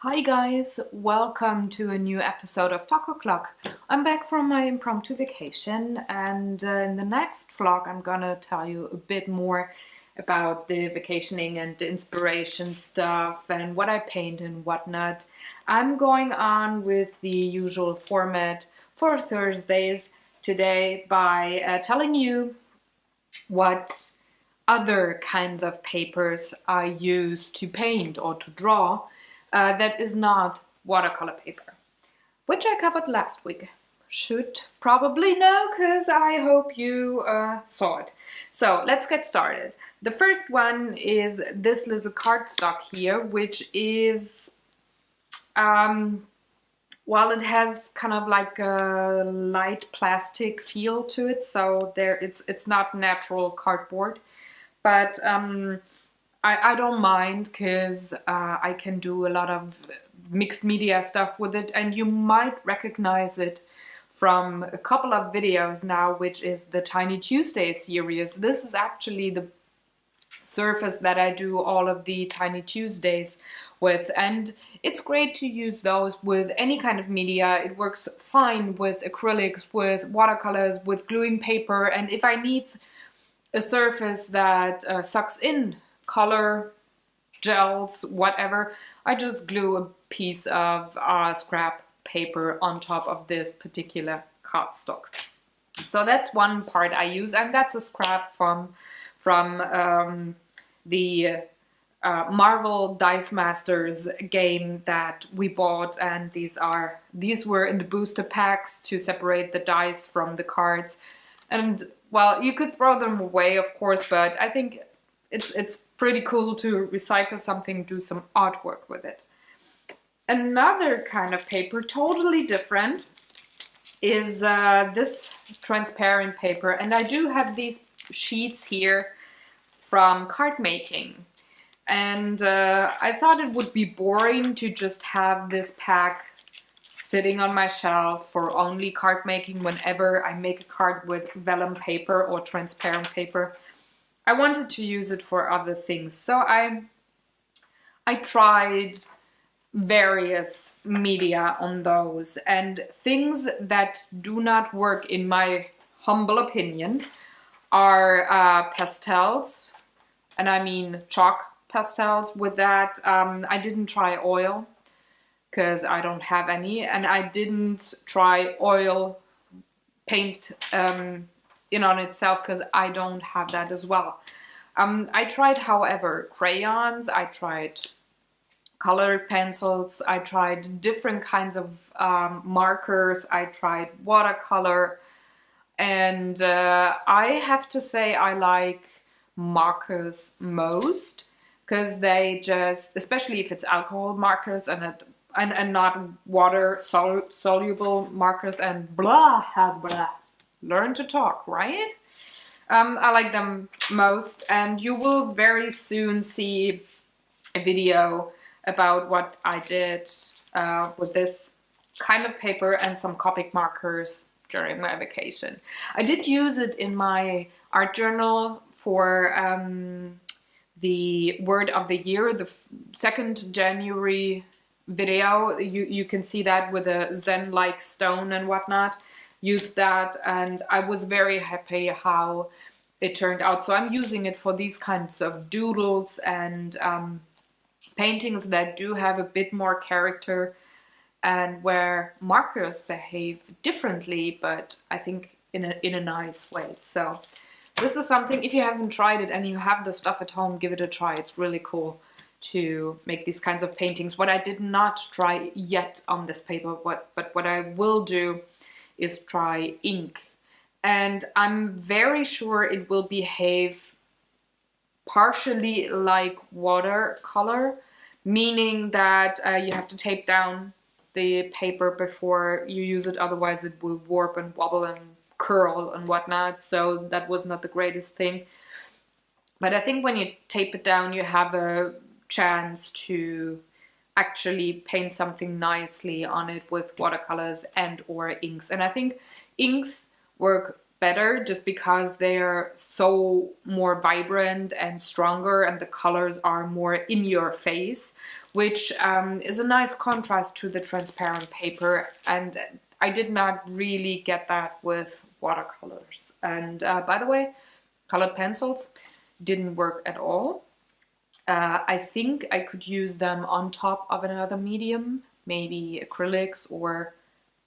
Hi guys, welcome to a new episode of Talk O'Clock. I'm back from my impromptu vacation and in the next vlog I'm gonna tell you a bit more about the vacationing and the inspiration stuff and what I paint and whatnot. I'm going on with the usual format for Thursdays today by telling you what other kinds of papers I use to paint or to draw that is not watercolor paper, which I covered last week. Should probably know because I hope you saw it. So let's get started. The first one is this little cardstock here, which is, well, it has kind of like a light plastic feel to it, so it's not natural cardboard, but I don't mind because I can do a lot of mixed media stuff with it, and you might recognize it from a couple of videos now, which is the Tiny Tuesday series. This is actually the surface that I do all of the Tiny Tuesdays with, and it's great to use those with any kind of media. It works fine with acrylics, with watercolors, with gluing paper, and if I need a surface that sucks in color, gels, whatever, I just glue a piece of scrap paper on top of this particular cardstock. So that's one part I use, and that's a scrap from the Marvel Dice Masters game that we bought, and these were in the booster packs to separate the dice from the cards. And well, you could throw them away, of course, but I think it's pretty cool to recycle something, do some artwork with it. Another kind of paper, totally different, is this transparent paper. And I do have these sheets here from card making. And I thought it would be boring to just have this pack sitting on my shelf for only card making whenever I make a card with vellum paper or transparent paper. I wanted to use it for other things, so I tried various media on those, and things that do not work, in my humble opinion, are pastels, and I mean chalk pastels. With that, I didn't try oil because I don't have any, and I didn't try oil paint in on itself because I don't have that as well. I tried, however, crayons, I tried colored pencils, I tried different kinds of markers, I tried watercolor, and I have to say I like markers most because they just, especially if it's alcohol markers and not water soluble markers and blah blah. Learn to talk, right? I like them most, and you will very soon see a video about what I did with this kind of paper and some Copic markers during my vacation. I did use it in my art journal for the word of the year, the 2nd January video. You can see that with a Zen-like stone and whatnot. Used that, and I was very happy how it turned out. So I'm using it for these kinds of doodles and paintings that do have a bit more character and where markers behave differently, but I think in a nice way. So this is something, if you haven't tried it and you have the stuff at home, give it a try. It's really cool to make these kinds of paintings. What I did not try yet on this paper, but what I will do is try ink, and I'm very sure it will behave partially like watercolor, meaning that you have to tape down the paper before you use it, otherwise it will warp and wobble and curl and whatnot, so that was not the greatest thing. But I think when you tape it down you have a chance to actually paint something nicely on it with watercolors and or inks. And I think inks work better just because they're so more vibrant and stronger, and the colors are more in your face, which is a nice contrast to the transparent paper. And I did not really get that with watercolors. And by the way, colored pencils didn't work at all. I think I could use them on top of another medium, maybe acrylics or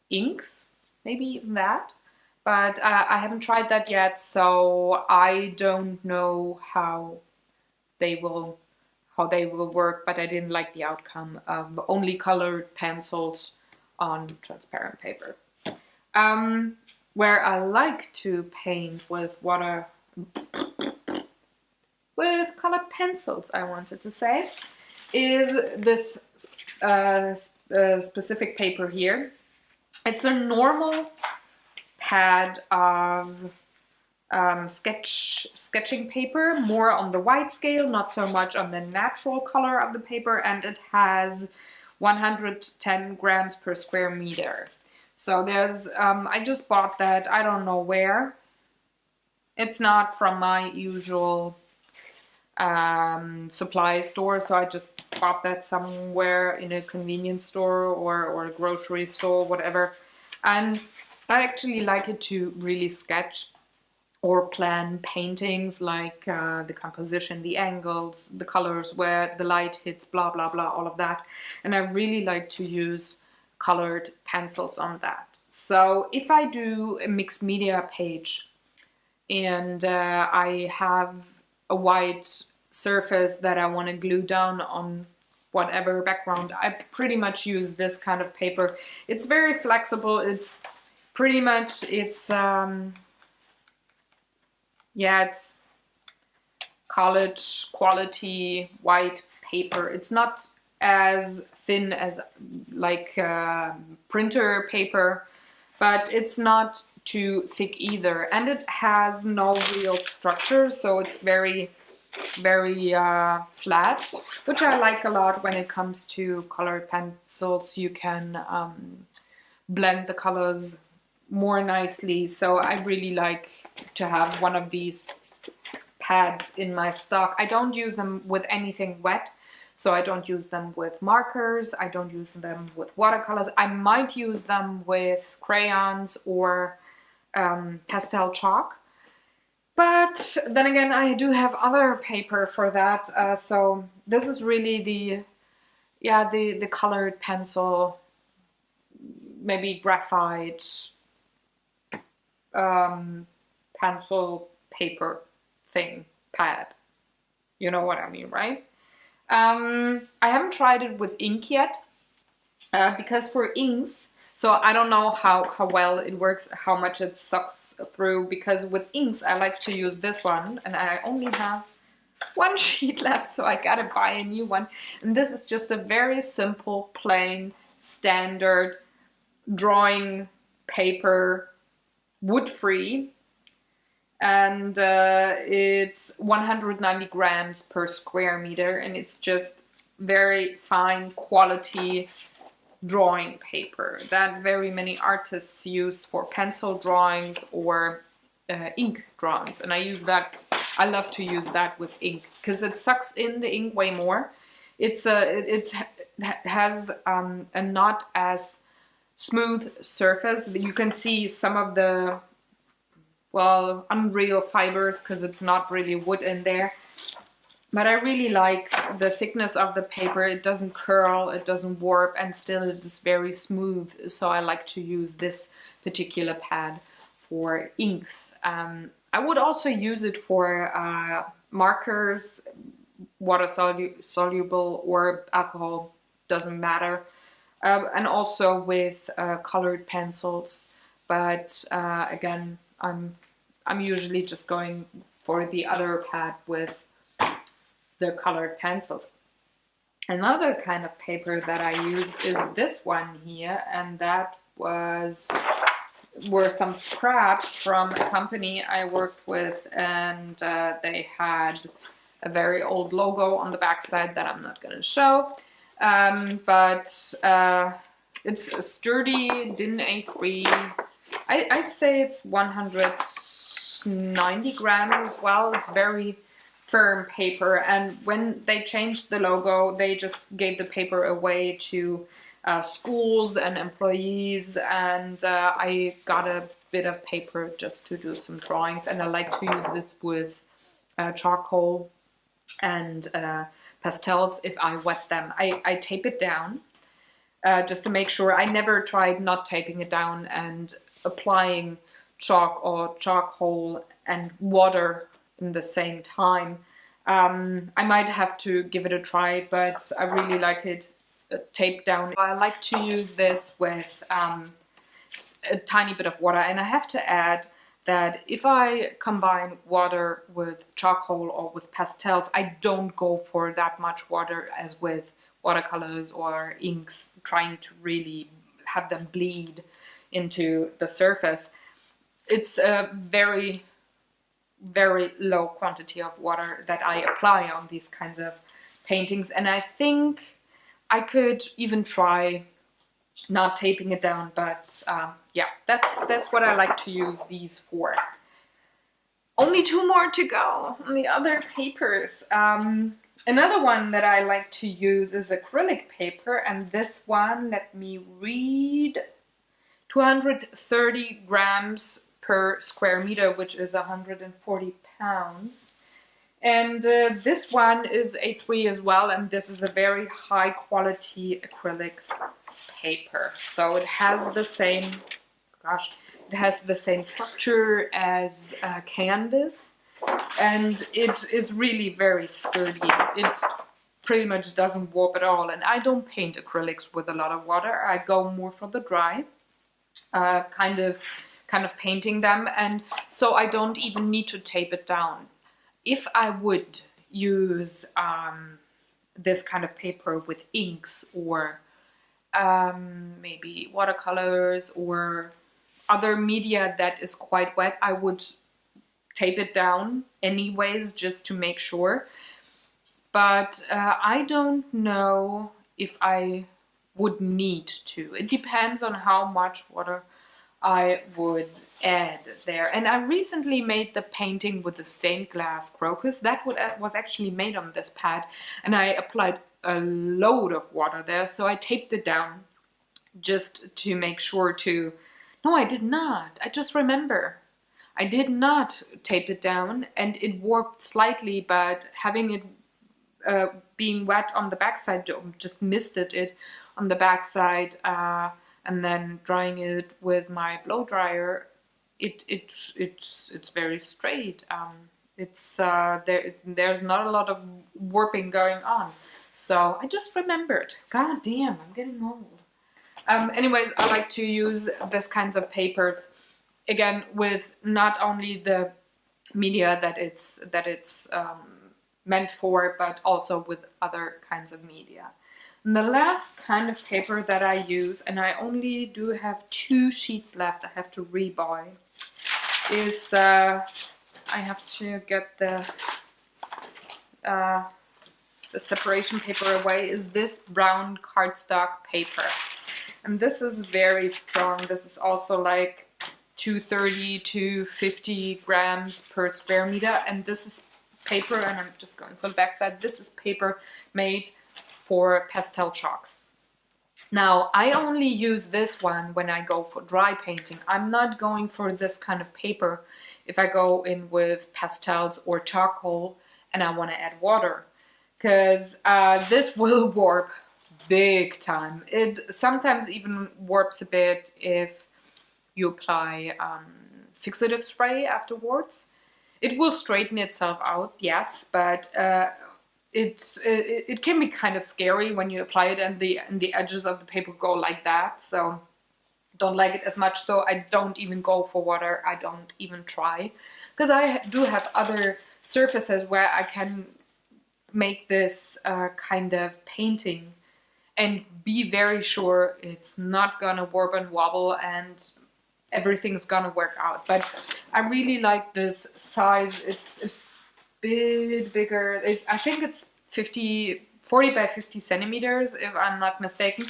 inks, maybe even that. But I haven't tried that yet, so I don't know how they will work, but I didn't like the outcome of only colored pencils on transparent paper. Where I like to paint with colored pencils, I wanted to say, is this specific paper here. It's a normal pad of sketching paper, more on the white scale, not so much on the natural color of the paper, and it has 110 grams per square meter. So there's, I just bought that, I don't know where. It's not from my usual supply store, so I just bought that somewhere in a convenience store or a grocery store, whatever. And I actually like it to really sketch or plan paintings, like the composition, the angles, the colors, where the light hits, blah, blah, blah, all of that. And I really like to use colored pencils on that. So if I do a mixed media page and I have a white surface that I want to glue down on whatever background, I pretty much use this kind of paper. It's very flexible. It's pretty much, it's college quality white paper. It's not as thin as like printer paper, but it's not too thick either. And it has no real structure, so it's very flat, which I like a lot when it comes to colored pencils. You can blend the colors more nicely, so I really like to have one of these pads in my stock. I don't use them with anything wet, so I don't use them with markers, I don't use them with watercolors. I might use them with crayons or pastel chalk, but then again I do have other paper for that, so this is really the colored pencil, maybe graphite pencil paper thing, pad. You know what I mean, right? I haven't tried it with ink yet, because for inks, so I don't know how well it works, how much it sucks through, because with inks I like to use this one, and I only have one sheet left, so I gotta buy a new one. And this is just a very simple, plain, standard drawing paper, wood-free, and it's 190 grams per square meter, and it's just very fine quality drawing paper that very many artists use for pencil drawings or ink drawings. And I love to use that with ink because it sucks in the ink way more. It has a not as smooth surface. You can see some of the, well, unreal fibers because it's not really wood in there. But I really like the thickness of the paper. It doesn't curl, it doesn't warp, and still it is very smooth. So I like to use this particular pad for inks. I would also use it for markers, water soluble or alcohol, doesn't matter. And also with colored pencils. But again, I'm usually just going for the other pad with the colored pencils. Another kind of paper that I use is this one here, and that were some scraps from a company I worked with, and they had a very old logo on the backside that I'm not going to show, but it's a sturdy DIN A3 I'd say it's 190 grams as well. It's very firm paper, and when they changed the logo, they just gave the paper away to schools and employees, and I got a bit of paper just to do some drawings, and I like to use this with charcoal and pastels. If I wet them, I tape it down just to make sure. I never tried not taping it down and applying chalk or charcoal and water in the same time. I might have to give it a try, but I really like it taped down. I like to use this with a tiny bit of water, and I have to add that if I combine water with charcoal or with pastels, I don't go for that much water as with watercolors or inks, trying to really have them bleed into the surface. It's a very, very low quantity of water that I apply on these kinds of paintings, and I think I could even try not taping it down, but yeah, that's what I like to use these for. Only 2 more to go on the other papers. Another one that I like to use is acrylic paper, and this one, let me read, 230 grams per square meter, which is 140 pounds. And this one is A3 as well, and this is a very high quality acrylic paper. So it has the same, it has the same structure as canvas, and it is really very sturdy. It pretty much doesn't warp at all, and I don't paint acrylics with a lot of water. I go more for the dry kind of painting them, and so I don't even need to tape it down. If I would use this kind of paper with inks or maybe watercolors or other media that is quite wet, I would tape it down anyways, just to make sure. But I don't know if I would need to. It depends on how much water I would add there. And I recently made the painting with the stained glass crocus. That was actually made on this pad, and I applied a load of water there, so I taped it down just to make sure to... No, I did not. I just remember. I did not tape it down, and it warped slightly, but having it being wet on the backside, just misted it on the backside, and then drying it with my blow dryer, it's very straight. There's not a lot of warping going on. So I just remembered. God damn, I'm getting old. Anyways, I like to use this kinds of papers, again, with not only the media that it's meant for, but also with other kinds of media. And the last kind of paper that I use, and I only do have 2 sheets left, I have to rebuy, is I have to get the separation paper away, is this brown cardstock paper. And this is very strong. This is also like 230 to 50 grams per square meter, and this is paper, and I'm just going for the backside, this is paper made for pastel chalks. Now, I only use this one when I go for dry painting. I'm not going for this kind of paper if I go in with pastels or charcoal and I want to add water, because this will warp big time. It sometimes even warps a bit if you apply fixative spray afterwards. It will straighten itself out, yes, but it can be kind of scary when you apply it and the edges of the paper go like that. So don't like it as much. So I don't even go for water. I don't even try, because I do have other surfaces where I can make this kind of painting and be very sure it's not gonna warp and wobble and everything's gonna work out. But I really like this size. It's a bit bigger. I think it's 40 by 50 centimeters, if I'm not mistaken.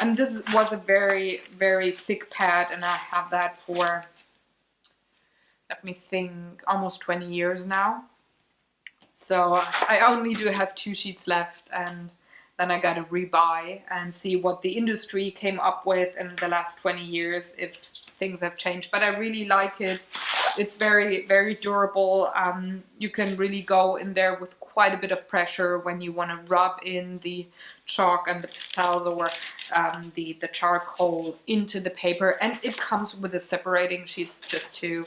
And this was a very, very thick pad, and I have that for, let me think, almost 20 years now. So I only do have 2 sheets left, and then I gotta rebuy and see what the industry came up with in the last 20 years, if things have changed. But I really like it. It's very, very durable. You can really go in there with quite a bit of pressure when you want to rub in the chalk and the pastels, or the charcoal into the paper. And it comes with a separating sheets just to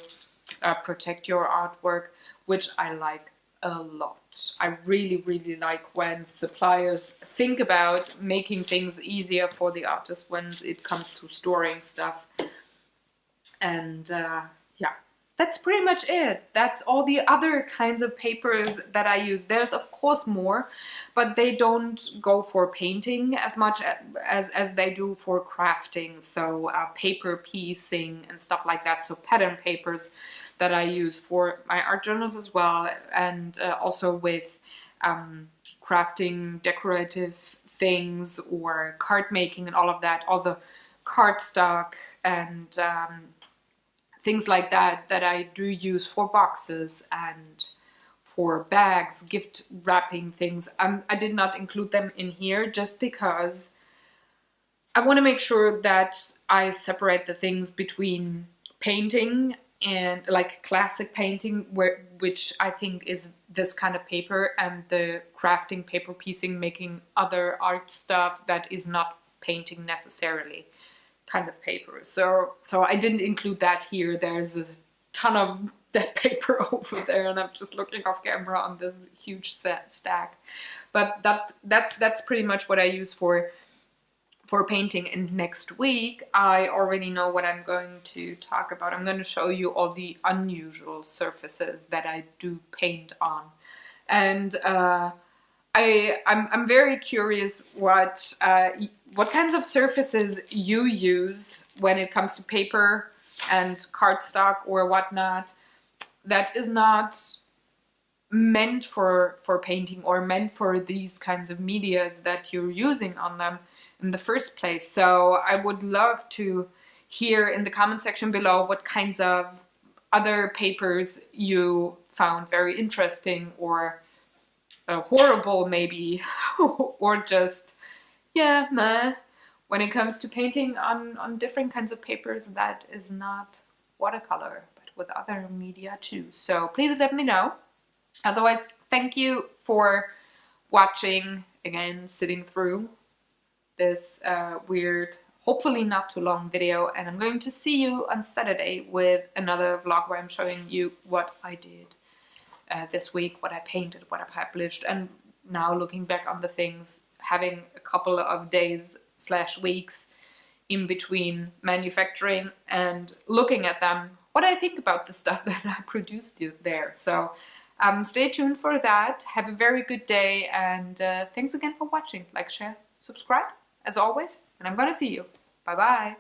protect your artwork, which I like a lot. I really, really like when suppliers think about making things easier for the artist when it comes to storing stuff. And yeah, that's pretty much it. That's all the other kinds of papers that I use. There's of course more, but they don't go for painting as much as they do for crafting. So paper piecing and stuff like that. So pattern papers that I use for my art journals as well, and also with crafting decorative things or card making and all of that, all the cardstock and things like that that I do use for boxes and for bags, gift wrapping things. I did not include them in here just because I want to make sure that I separate the things between painting and like classic painting, which I think is this kind of paper, and the crafting, paper piecing, making other art stuff that is not painting necessarily kind of paper. So I didn't include that here. There's a ton of that paper over there, and I'm just looking off camera on this huge stack. But that's pretty much what I use for painting. And next week I already know what I'm going to talk about. I'm going to show you all the unusual surfaces that I do paint on, and I'm very curious what kinds of surfaces you use when it comes to paper and cardstock or whatnot that is not meant for painting or meant for these kinds of medias that you're using on them in the first place. So I would love to hear in the comment section below what kinds of other papers you found very interesting or horrible maybe, or just, yeah, meh, when it comes to painting on different kinds of papers that is not watercolor, but with other media too. So please let me know. Otherwise, thank you for watching, again, sitting through this weird, hopefully not too long video, and I'm going to see you on Saturday with another vlog where I'm showing you what I did this week, what I painted, what I published, and now looking back on the things, having a couple of days / weeks in between manufacturing and looking at them, what I think about the stuff that I produced there. So stay tuned for that. Have a very good day, and thanks again for watching. Like, share, subscribe, as always, and I'm gonna see you. Bye bye.